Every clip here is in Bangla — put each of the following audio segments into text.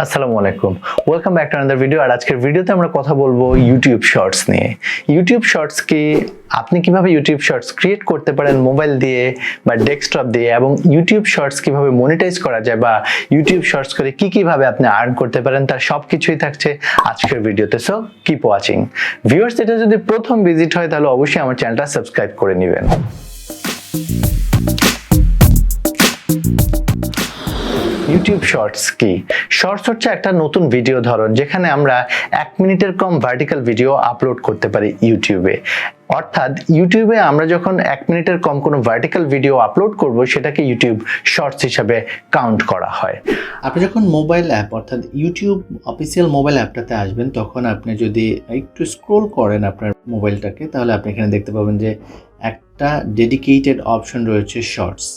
আসসালামু আলাইকুম, welcome back to another video. আর আজকের ভিডিওতে আমরা কথা বলবো ইউটিউব শর্টস নিয়ে। ইউটিউব শর্টস কি, আপনি কিভাবে ইউটিউব শর্টস ক্রিয়েট করতে পারেন মোবাইল দিয়ে বা ডেস্কটপ দিয়ে, এবং ইউটিউব শর্টস কিভাবে মনিটাইজ করা যায় বা ইউটিউব শর্টস করে কিভাবে আপনি আর্ন করতে পারেন, তার সব কিছুই থাকছে আজকের ভিডিওতে। So keep watching viewers. এটা যদি প্রথম ভিজিট হয় তাহলে অবশ্যই আমার চ্যানেলটা সাবস্ক্রাইব করে নেবেন। ইউটিউব শর্টস কি? শর্টস হচ্ছে একটা নতুন ভিডিও ধরন যেখানে আমরা 1 মিনিটের কম ভার্টিক্যাল ভিডিও আপলোড করতে পারি ইউটিউবে। অর্থাৎ ইউটিউবে আমরা যখন 1 মিনিটের কম কোনো ভার্টিক্যাল ভিডিও আপলোড করব, সেটাকে ইউটিউব শর্টস হিসাবে কাউন্ট করা হয়। আপনি যখন মোবাইল অ্যাপ অর্থাৎ ইউটিউব অফিসিয়াল মোবাইল অ্যাপটাতে আসবেন, তখন আপনি যদি একটু স্ক্রোল করেন আপনার মোবাইলটাকে, তাহলে আপনি এখানে দেখতে পাবেন যে একটা ডেডিকেটেড অপশন রয়েছে শর্টস,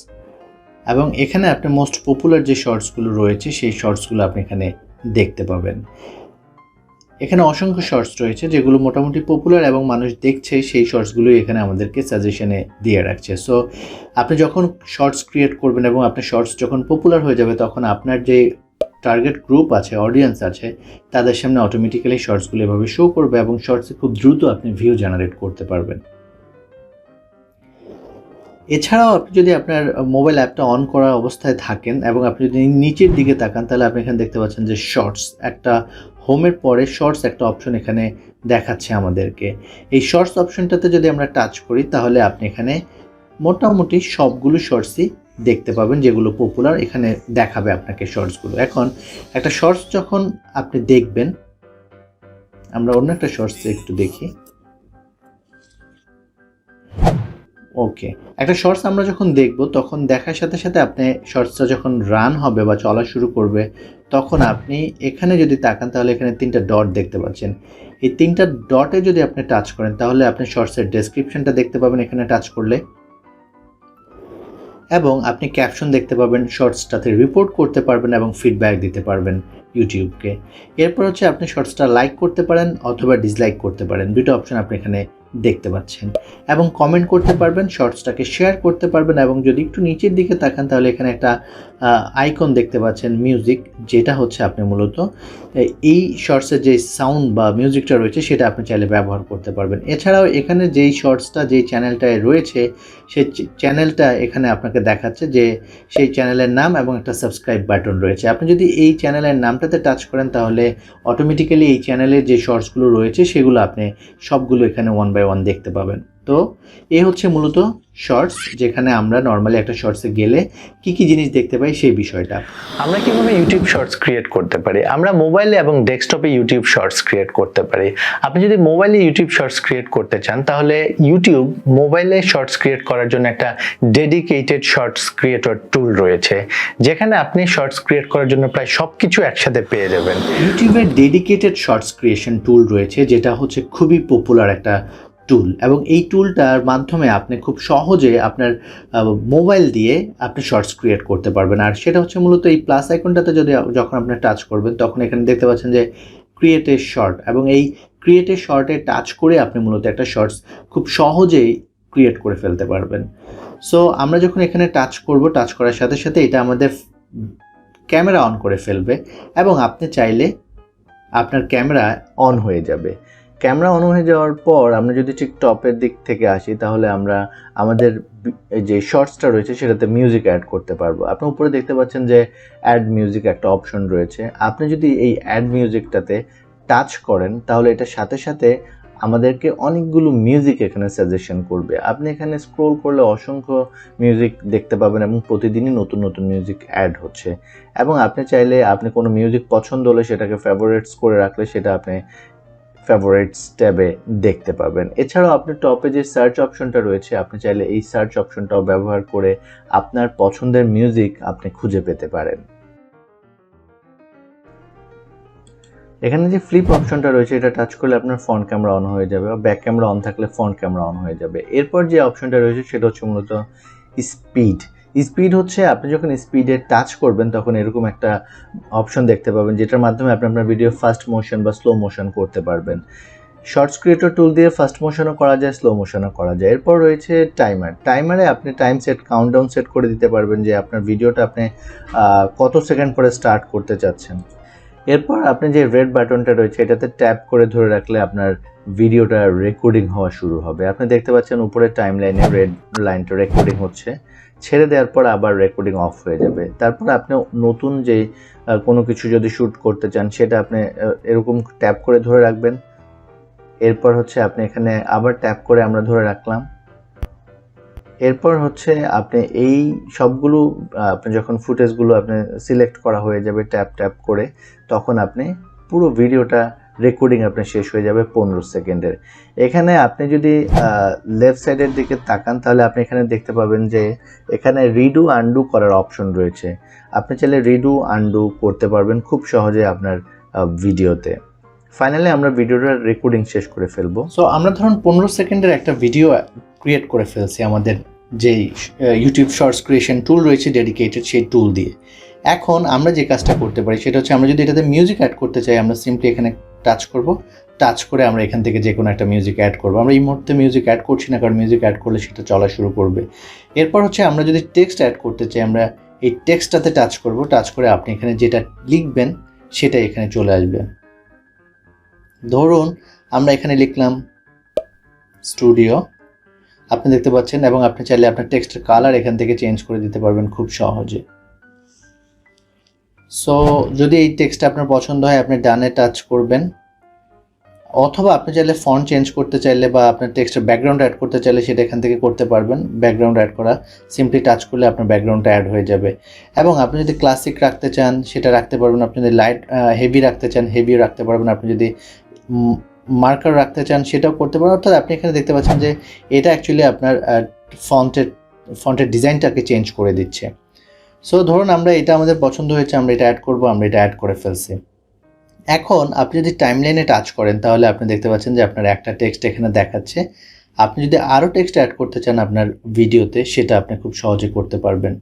এবং এখানে আপনি মোস্ট পপুলার যে শর্টসগুলো রয়েছে সেই শর্টসগুলো আপনি এখানে দেখতে পাবেন। এখানে অসংখ্য শর্টস রয়েছে যেগুলো মোটামুটি পপুলার এবং মানুষ দেখছে, সেই শর্টসগুলোই এখানে আমাদেরকে সাজেশনে দিয়ে রাখছে। সো আপনি যখন শর্টস ক্রিয়েট করবেন এবং আপনার শর্টস যখন পপুলার হয়ে যাবে, তখন আপনার যে টার্গেট গ্রুপ আছে, অডিয়েন্স আছে, তাদের সামনে অটোমেটিক্যালি শর্টসগুলো এভাবে শো করবে এবং শর্টসে খুব দ্রুত আপনি ভিউ জেনারেট করতে পারবেন। এছাড়াও আপনি যদি আপনার মোবাইল অ্যাপটা অন করা অবস্থায় থাকেন এবং আপনি যদি নিচের দিকে তাকান, তাহলে আপনি এখানে দেখতে পাচ্ছেন যে শর্টস, একটা হোমের পরে শর্টস একটা অপশন এখানে দেখাচ্ছে আমাদেরকে। এই শর্টস অপশনটাতে যদি আমরা টাচ করি, তাহলে আপনি এখানে মোটামুটি সবগুলো শর্টসই দেখতে পাবেন যেগুলো পপুলার, এখানে দেখাবে আপনাকে শর্টসগুলো। এখন একটা শর্টস যখন আপনি দেখবেন, আমরা অন্য একটা শর্টস একটু দেখি। ওকে, একটা শর্টস আমরা যখন দেখব, তখন দেখার সাথে সাথে আপনি শর্টসটা যখন রান হবে বা চলা শুরু করবে, তখন আপনি এখানে যদি তাকান, তাহলে এখানে 3টা ডট দেখতে পাচ্ছেন। এই 3টা ডটে যদি আপনি টাচ করেন, তাহলে আপনি শর্টসের ডেসক্রিপশনটা দেখতে পাবেন এখানে টাচ করলে, এবং আপনি ক্যাপশন দেখতে পাবেন, শর্টসটাতে রিপোর্ট করতে পারবেন এবং ফিডব্যাক দিতে পারবেন ইউটিউবকে। এরপর হচ্ছে আপনি শর্টসটা লাইক করতে পারেন অথবা ডিসলাইক করতে পারেন, দুটো অপশন আপনি এখানে দেখতে পাচ্ছেন, এবং কমেন্ট করতে পারবেন, শর্টসটাকে শেয়ার করতে পারবেন, এবং যদি একটু নিচের দিকে তাকান, তাহলে এখানে একটা আইকন দেখতে পাচ্ছেন মিউজিক, যেটা হচ্ছে আপনি মূলত এই শর্টসের যে সাউন্ড বা মিউজিকটা রয়েছে সেটা আপনি চাইলে ব্যবহার করতে পারবেন। এছাড়াও এখানে যেই শর্টসটা যেই চ্যানেলটায় রয়েছে, সেই চ্যানেলটা এখানে আপনাকে দেখাচ্ছে যে সেই চ্যানেলের নাম এবং একটা সাবস্ক্রাইব বাটন রয়েছে। আপনি যদি এই চ্যানেলের নামটাতে টাচ করেন, তাহলে অটোমেটিক্যালি এই চ্যানেলের যে শর্টসগুলো রয়েছে সেগুলো আপনি সবগুলো এখানে 1 বাই 1 দেখতে পাবেন। তো এই হচ্ছে মূলত শর্টস, যেখানে আমরা নর্মালি একটা শর্টসে গেলে কি জিনিস দেখতে পাই সেই বিষয়টা। আমরা কিভাবে ইউটিউব শর্টস ক্রিয়েট করতে পারি? আমরা মোবাইলে এবং ডেস্কটপে ইউটিউব শর্টস ক্রিয়েট করতে পারি। আপনি যদি মোবাইলে ইউটিউব শর্টস ক্রিয়েট করতে চান, তাহলে ইউটিউব মোবাইলে শর্টস ক্রিয়েট করার জন্য একটা ডেডিকেটেড শর্টস ক্রিয়েটর টুল রয়েছে, যেখানে আপনি শর্টস ক্রিয়েট করার জন্য প্রায় সবকিছু একসাথে পেয়ে যাবেন। ইউটিউবের ডেডিকেটেড শর্টস ক্রিয়েশন টুল রয়েছে, যেটা হচ্ছে খুবই পপুলার একটা টুল, এবং এই টুলটার মাধ্যমে আপনি খুব সহজে আপনার মোবাইল দিয়ে আপনি শর্টস ক্রিয়েট করতে পারবেন। আর সেটা হচ্ছে মূলত এই প্লাস আইকনটাতে যখন আপনি টাচ করবেন, তখন এখানে দেখতে পাচ্ছেন যে ক্রিয়েট এ শর্ট, এবং এই ক্রিয়েট এ শর্টে টাচ করে আপনি মূলত একটা শর্টস খুব সহজেই ক্রিয়েট করে ফেলতে পারবেন। সো আমরা যখন এখানে টাচ করব, টাচ করার সাথে সাথে এটা আমাদের ক্যামেরা অন করে ফেলবে, এবং আপনি চাইলে আপনার ক্যামেরা অন হয়ে যাবে। ক্যামেরা অন হয়ে যাওয়ার পর আমরা যদি ঠিক টপের দিক থেকে আসি, তাহলে আমরা আমাদের যে শর্টসটা রয়েছে সেটাতে মিউজিক অ্যাড করতে পারবো। আপনি উপরে দেখতে পাচ্ছেন যে অ্যাড মিউজিক একটা অপশন রয়েছে। আপনি যদি এই অ্যাড মিউজিকটাতে টাচ করেন, তাহলে এটার সাথে সাথে আমাদেরকে অনেকগুলো মিউজিক এখানে সাজেশন করবে। আপনি এখানে স্ক্রোল করলে অসংখ্য মিউজিক দেখতে পাবেন, এবং প্রতিদিনই নতুন নতুন মিউজিক অ্যাড হচ্ছে। এবং আপনি চাইলে আপনি কোনো মিউজিক পছন্দ হলে সেটাকে ফেভারিটস করে রাখলে সেটা আপনি ফেভারিটস ট্যাবে দেখতে পাবেন। এছাড়াও আপনি টপে যে সার্চ অপশনটা রয়েছে, আপনি চাইলে এই সার্চ অপশনটাও ব্যবহার করে আপনার পছন্দের মিউজিক আপনি খুঁজে পেতে পারেন। এখানে যে ফ্লিপ অপশনটা রয়েছে, এটা টাচ করলে আপনার ফ্রন্ট ক্যামেরা অন হয়ে যাবে, বা ব্যাক ক্যামেরা অন থাকলে ফ্রন্ট ক্যামেরা অন হয়ে যাবে। এরপর যে অপশনটা রয়েছে সেটা হচ্ছে মূলত স্পিড হচ্ছে আপনি যখন স্পিডে টাচ করবেন, তখন এরকম একটা অপশন দেখতে পাবেন, যেটার মাধ্যমে আপনি আপনার ভিডিও ফাস্ট মোশন বা স্লো মোশন করতে পারবেন। শর্টস ক্রিয়েটর টুল দিয়ে ফাস্ট মোশনও করা যায়, স্লো মোশনও করা যায়। এরপর রয়েছে টাইমারে আপনি টাইম কাউন্টডাউন সেট করে দিতে পারবেন যে আপনার ভিডিওটা আপনি কত সেকেন্ড পরে স্টার্ট করতে চাচ্ছেন। এরপর আপনি যে রেড বাটনটা রয়েছে এটাতে ট্যাপ করে ধরে রাখলে আপনার ভিডিওটা রেকর্ডিং হওয়া শুরু হবে। আপনি দেখতে পাচ্ছেন উপরের টাইম লাইনে রেড লাইনটা রেকর্ডিং হচ্ছে, ছেড়ে দেওয়ার পর আবার রেকর্ডিং অফ হয়ে যাবে। তারপর আপনি নতুন যে কোনো কিছু যদি শ্যুট করতে চান সেটা আপনি এরকম ট্যাপ করে ধরে রাখবেন। এরপর হচ্ছে আপনি এখানে আবার ট্যাপ করে আমরা ধরে রাখলাম। এরপর হচ্ছে আপনি এই সবগুলো আপনি যখন ফুটেজগুলো আপনি সিলেক্ট করা হয়ে যাবে ট্যাপ ট্যাপ করে, তখন আপনি পুরো ভিডিওটা রেকর্ডিং আপনার শেষ হয়ে যাবে 15 সেকেন্ডের। এখানে আপনি যদি লেফট সাইডের দিকে তাকান তাহলে আপনি এখানে দেখতে পাবেন যে এখানে রিডু আনডু করার অপশন রয়েছে। আপনি চাইলে রিডু আনডু করতে পারবেন খুব সহজে আপনার ভিডিওতে। ফাইনালি আমরা ভিডিওটার রেকর্ডিং শেষ করে ফেলবো। সো আমরা ধরুন 15 সেকেন্ডের একটা ভিডিও ক্রিয়েট করে ফেলছি আমাদের যেই ইউটিউব শর্টস ক্রিয়েশন টুল রয়েছে ডেডিকেটেড সেই টুল দিয়ে। এখন আমরা যে কাজটা করতে পারি সেটা হচ্ছে আমরা যদি এটাতে মিউজিক অ্যাড করতে চাই আমরা সিম্পলি এখানে টাচ করব, টাচ করে আমরা এখান থেকে যে কোনো একটা মিউজিক অ্যাড করব। আমরা এই মুহূর্তে মিউজিক অ্যাড করছি না, কারণ মিউজিক অ্যাড করলে সেটা চলা শুরু করবে। এরপর হচ্ছে আমরা যদি টেক্সট অ্যাড করতে চাই আমরা এই টেক্সটটাতে টাচ করব, টাচ করে আপনি এখানে যেটা লিখবেন সেটা এখানে চলে আসবে। ধরুন আমরা এখানে লিখলাম স্টুডিও, আপনি দেখতে পাচ্ছেন, এবং আপনি চাইলে আপনার টেক্সটের কালার এখান থেকে চেঞ্জ করে দিতে পারবেন খুব সহজে। সো যদি এই টেক্সটটা আপনার পছন্দ হয় আপনি ডানে টাচ করবেন, অথবা আপনি চাইলে ফন্ট চেঞ্জ করতে চাইলে বা আপনার টেক্সটের ব্যাকগ্রাউন্ড অ্যাড করতে চাইলে সেটা এখান থেকে করতে পারবেন। ব্যাকগ্রাউন্ড অ্যাড করা সিম্পলি টাচ করলে আপনার ব্যাকগ্রাউন্ডটা অ্যাড হয়ে যাবে। এবং আপনি যদি ক্লাসিক রাখতে চান সেটা রাখতে পারবেন, আপনি যদি লাইট হেভি রাখতে চান হেভিও রাখতে পারবেন, আপনি যদি মার্কার রাখতে চান সেটাও করতে পারেন। অর্থাৎ আপনি এখানে দেখতে পাচ্ছেন যে এটা অ্যাকচুয়ালি আপনার ফন্টের ডিজাইনটাকে চেঞ্জ করে দিচ্ছে। সো ধরুন আমরা এটা আমাদের পছন্দ হয়েছে, আমরা এটা অ্যাড করব, আমরা এটা অ্যাড করে ফেলছি। এখন আপনি যদি টাইমলাইনে টাচ করেন তাহলে আপনি দেখতে পাচ্ছেন যে আপনার একটা টেক্সট এখানে দেখাচ্ছে। আপনি যদি আরও টেক্সট অ্যাড করতে চান আপনার ভিডিওতে সেটা আপনি খুব সহজে করতে পারবেন।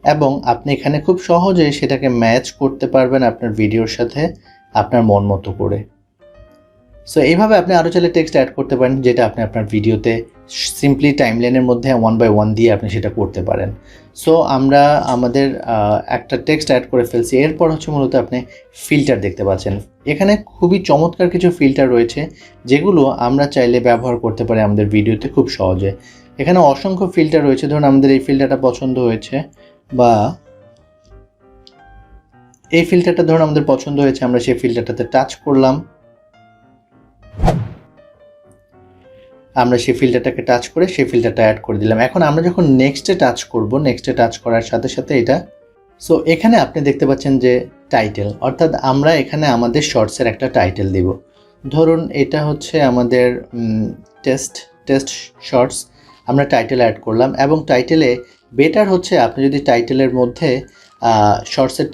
এবং আপনি এখানে খুব সহজে সেটাকে ম্যাচ করতে পারবেন আপনার ভিডিওর সাথে আপনার মন মতো করে। সো এইভাবে আপনি আরও চাইলে টেক্সট অ্যাড করতে পারেন যেটা আপনি আপনার ভিডিওতে সিম্পলি টাইমলাইনের মধ্যে 1 by 1 দিয়ে আপনি সেটা করতে পারেন। সো আমরা আমাদের একটা টেক্সট অ্যাড করে ফেলছি। এরপর হচ্ছে মূলত আপনি ফিল্টার দেখতে পাচ্ছেন। এখানে খুবই চমৎকার কিছু ফিল্টার রয়েছে যেগুলো আমরা চাইলে ব্যবহার করতে পারি আমাদের ভিডিওতে খুব সহজে। এখানে অসংখ্য ফিল্টার রয়েছে। ধরুন আমাদের এই ফিল্টারটা পছন্দ হয়েছে, বা এই ফিল্টারটা ধরুন আমাদের পছন্দ হয়েছে, আমরা সেই ফিল্টারটাতে টাচ করলাম, আমরা সেই ফিল্টারটাকে টাচ করে সেই ফিল্টারটা অ্যাড করে দিলাম। এখন আমরা যখন নেক্সটে টাচ করব, নেক্সটে টাচ করার সাথে সাথে এটা, সো এখানে আপনি দেখতে পাচ্ছেন যে টাইটেল, অর্থাৎ আমরা এখানে আমাদের শর্টসের একটা টাইটেল দিব। ধরুন এটা হচ্ছে আমাদের টেস্ট শর্টস, আমরা টাইটেল অ্যাড করলাম। এবং টাইটেলে বেটার হচ্ছে আপনি যদি টাইটেলের মধ্যে শর্টসের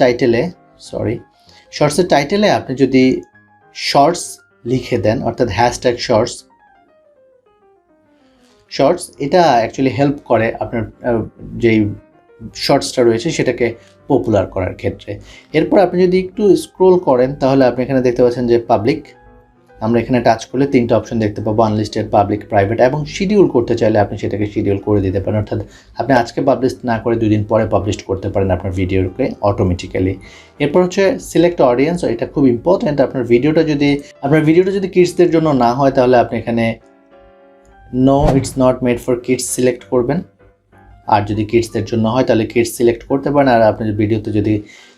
টাইটেলে আপনি যদি শর্টস লিখে দেন, অর্থাৎ হ্যাশট্যাগ শর্টস, এটা অ্যাকচুয়ালি হেল্প করে আপনার যেই শর্টসটা রয়েছে সেটাকে পপুলার করার ক্ষেত্রে। এরপর আপনি যদি একটু স্ক্রোল করেন তাহলে আপনি এখানে দেখতে পাচ্ছেন যে পাবলিক, আমরা এখানে টাচ করলে 3টা অপশন দেখতে পাবো, আনলিস্টেড, পাবলিক, প্রাইভেট। এবং শিডিউল করতে চাইলে আপনি সেটাকে শিডিউল করে দিতে পারেন, অর্থাৎ আপনি আজকে পাবলিশ না করে 2 দিন পরে পাবলিশ করতে পারেন আপনার ভিডিওকে অটোমেটিক্যালি। এরপর হচ্ছে সিলেক্ট অডিয়েন্স, এটা খুব ইম্পর্ট্যান্ট। আপনার ভিডিওটা যদি কিডসদের জন্য না হয় তাহলে আপনি এখানে no it's not made for kids select করবেন, আর যদি কিডসদের জন্য হয় তাহলে কিডস সিলেক্ট করতে পারেন। আর আপনার ভিডিওতে যদি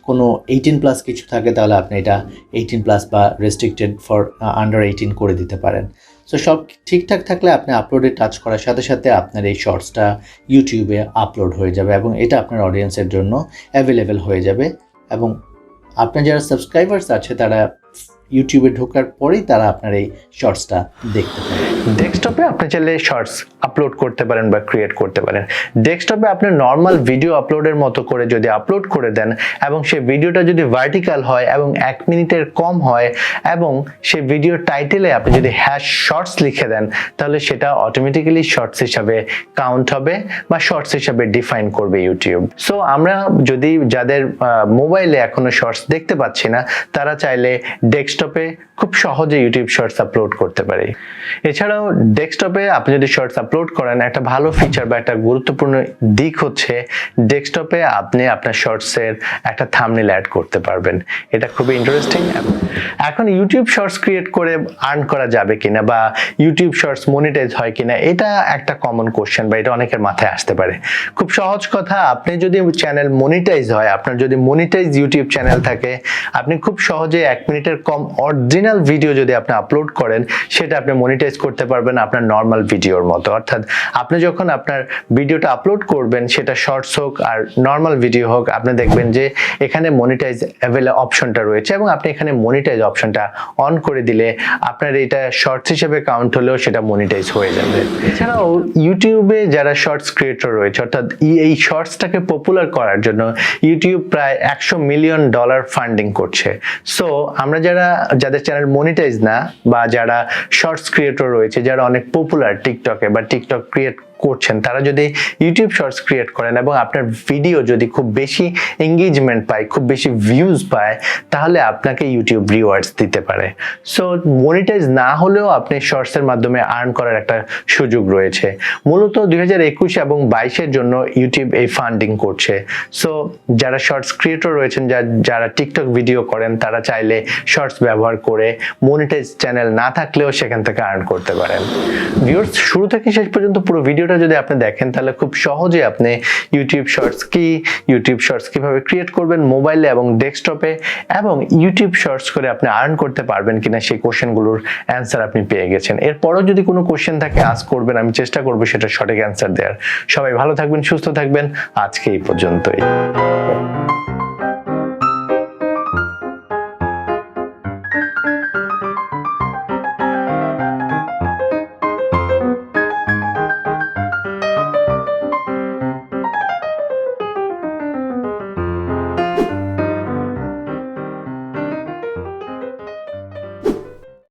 কোনো 18+ কিছু থাকে তাহলে আপনি এটা 18+ বা রেস্ট্রিক্টেড ফর আন্ডার 18 করে দিতে পারেন। সো সব ঠিকঠাক থাকলে আপনি আপলোডে টাচ করার সাথে সাথে আপনার এই শর্টসটা ইউটিউবে আপলোড হয়ে যাবে এবং এটা আপনার অডিয়েন্সের জন্য অ্যাভেলেবেল হয়ে যাবে। এবং আপনার যারা সাবস্ক্রাইবার্স আছে তারা ইউটিউবে ঢোকার পরেই তারা আপনার এই শর্টসটা দেখতে পারে। ডেস্কটপে আপনি চাইলে শর্টস আপলোড করতে পারেন বা ক্রিয়েট করতে পারেন। ডেস্কটপে আপনি নর্মাল ভিডিও আপলোডের মতো করে যদি আপলোড করে দেন এবং সেই ভিডিওটা যদি ভার্টিক্যাল হয় এবং 1 মিনিটের কম হয় এবং সেই ভিডিওর টাইটেলে আপনি যদি শর্টস লিখে দেন তাহলে সেটা অটোমেটিক্যালি শর্টস হিসাবে কাউন্ট হবে বা শর্টস হিসাবে ডিফাইন করবে ইউটিউব। সো আমরা যদি যাদের মোবাইলে এখনো শর্টস দেখতে পাচ্ছি না তারা চাইলে ডেস্কটপে খুব সহজে ইউটিউব শর্টস আপলোড করতে পারি। এছাড়াও ডেস্কটপে আপনি যদি শর্টস আপলোড করেন, একটা ভালো ফিচার বা একটা গুরুত্বপূর্ণ দিক হচ্ছে ডেস্কটপে আপনি আপনার শর্টসের একটা থাম্বনেল অ্যাড করতে পারবেন। এটা খুবই ইন্টারেস্টিং। এখন ইউটিউব শর্টস ক্রিয়েট করে আর্ন করা যাবে কিনা বা ইউটিউব শর্টস মনিটাইজ হয় কিনা, এটা একটা কমন কোশ্চেন বা এটা অনেকের মাথায় আসতে পারে। খুব সহজ কথা, আপনি যদি চ্যানেল মনিটাইজ হয়, আপনার যদি মনিটাইজ ইউটিউব চ্যানেল থাকে, আপনি খুব সহজে 1 মিনিটের কম অরিজিনাল ভিডিও যদি আপনি আপলোড করেন, সেটা আপনি মনিটাইজ করতে পারবেন আপনার নর্মাল ভিডিওর মতো। অর্থাৎ আপনি যখন আপনার ভিডিওটা আপলোড করবেন, সেটা শর্টস হোক আর নর্মাল ভিডিও হোক, আপনি দেখবেন যে এখানে মনিটাইজ অপশনটা রয়েছে এবং আপনি এখানে মনিটাইজ অপশনটা অন করে দিলে আপনার এটা শর্টস হিসেবে কাউন্ট হলেও সেটা মনিটাইজ হয়ে যাবে। এছাড়াও ইউটিউবে যারা শর্টস ক্রিয়েটর রয়েছে, অর্থাৎ এই শর্টসটাকে পপুলার করার জন্য ইউটিউব প্রায় $100 মিলিয়ন ফান্ডিং করছে। সো আমরা যাদের চ্যানেল মনিটাইজ না বা যারা শর্টস ক্রিয়েটর রয়েছে, যারা অনেক পপুলার টিকটকে বা টিকটক ক্রিয়েট করছেন, তারা যদি ইউটিউব শর্টস ক্রিয়েট করেন এবং আপনার ভিডিও যদি খুব বেশি এঙ্গেজমেন্ট পায়, খুব বেশি ভিউজ পায়, তাহলে আপনাকে ইউটিউব রিওয়ার্ডস দিতে পারে। সো মনিটাইজ না হলেও আপনি শর্টসের মাধ্যমে আর্ন করার একটা সুযোগ রয়েছে। মূলত 2021 এবং 22-এর জন্য ইউটিউব এই ফান্ডিং করছে। সো যারা শর্টস ক্রিয়েটর রয়েছেন, যারা টিকটক ভিডিও করেন, তারা চাইলে শর্টস ব্যবহার করে মনিটাইজ চ্যানেল না থাকলেও সেখান থেকে আর্ন করতে পারেন। ভিউয়ার্স, শুরু থেকে শেষ পর্যন্ত পুরো ভিডিওটা যদি আপনি দেখেন, তাহলে খুব সহজে আপনি ইউটিউব শর্টস কিভাবে ক্রিয়েট করবেন মোবাইলে এবং ডেস্কটপে, এবং ইউটিউব শর্টস করে আপনি আর্ন করতে পারবেন কিনা সেই কোশ্চেনগুলোর অ্যান্সার আপনি পেয়ে গেছেন। এরপরও যদি কোনো কোশ্চেন থাকে আস্ক করবেন, আমি চেষ্টা করব সেটা সঠিক অ্যান্সার দেওয়ার। সবাই ভালো থাকবেন, সুস্থ থাকবেন। আজকে এই পর্যন্তই।